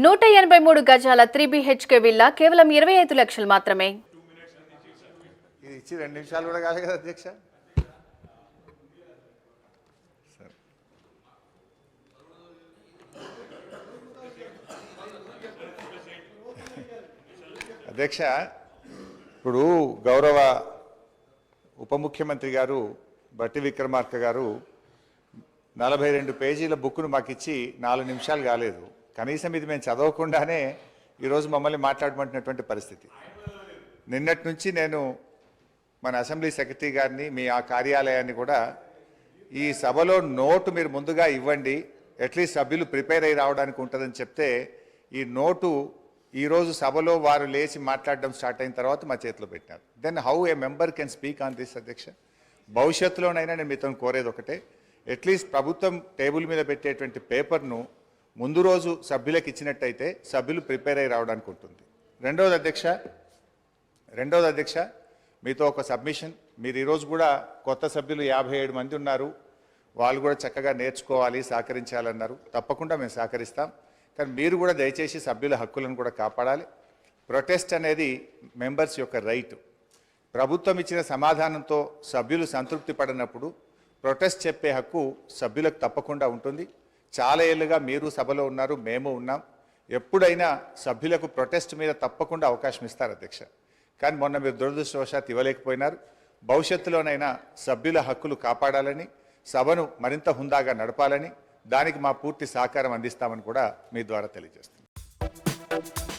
183 గజాల 3 BHK villa కేవలం 25 లక్షలు మాత్రమే. ఇది ఇచ్చి 2 నిమిషాలు కూడా కాలేదు కదా అధ్యక్ష. అధ్యక్ష, ఇప్పుడు గౌరవ ఉప ముఖ్యమంత్రి గారు బట్టి విక్రమార్క గారు 42 పేజీల బుక్ను మాకు ఇచ్చి 4 నిమిషాలు కాలేదు. కనీసం ఇది మేము చదవకుండానే ఈరోజు మమ్మల్ని మాట్లాడమంటున్నటువంటి పరిస్థితి. నిన్నటి నుంచి నేను మన అసెంబ్లీ సెక్రటరీ గారిని, మీ ఆ కార్యాలయాన్ని కూడా ఈ సభలో నోటు మీరు ముందుగా ఇవ్వండి, అట్లీస్ట్ సభ్యులు ప్రిపేర్ అయ్యి రావడానికి ఉంటుందని చెప్తే ఈ నోటు ఈరోజు సభలో వారు లేచి మాట్లాడడం స్టార్ట్ అయిన తర్వాత మా చేతిలో పెట్టినారు. Then how a member can speak on this అధ్యక్ష? భవిష్యత్తులోనైనా నేను మీతో కోరేది ఒకటే, అట్లీస్ట్ ప్రభుత్వం టేబుల్ మీద పెట్టేటువంటి పేపర్ను ముందు రోజు సభ్యులకు ఇచ్చినట్టయితే సభ్యులు ప్రిపేర్ అయ్యి రావడానికి ఉంటుంది. రెండవది అధ్యక్ష, మీతో ఒక సబ్మిషన్. మీరు ఈరోజు కూడా కొత్త సభ్యులు 57 మంది ఉన్నారు, వాళ్ళు కూడా చక్కగా నేర్చుకోవాలి, సహకరించాలన్నారు. తప్పకుండా మేము సహకరిస్తాం. కానీ మీరు కూడా దయచేసి సభ్యుల హక్కులను కూడా కాపాడాలి. ప్రొటెస్ట్ అనేది మెంబర్స్ యొక్క రైట్. ప్రభుత్వం ఇచ్చిన సమాధానంతో సభ్యులు సంతృప్తి పడినప్పుడు ప్రొటెస్ట్ చెప్పే హక్కు సభ్యులకు తప్పకుండా ఉంటుంది. చాలా ఏళ్ళుగా మీరు సభలో ఉన్నారు, మేము ఉన్నాం. ఎప్పుడైనా సభ్యులకు ప్రొటెస్ట్ మీద తప్పకుండా అవకాశం ఇస్తారు అధ్యక్ష. కానీ మొన్న మీరు దురదృష్టవశాత్తు ఇవ్వలేకపోయినారు. భవిష్యత్తులోనైనా సభ్యుల హక్కులు కాపాడాలని, సభను మరింత హుందాగా నడపాలని, దానికి మా పూర్తి సహకారం అందిస్తామని కూడా మీ ద్వారా తెలియజేస్తున్నాం.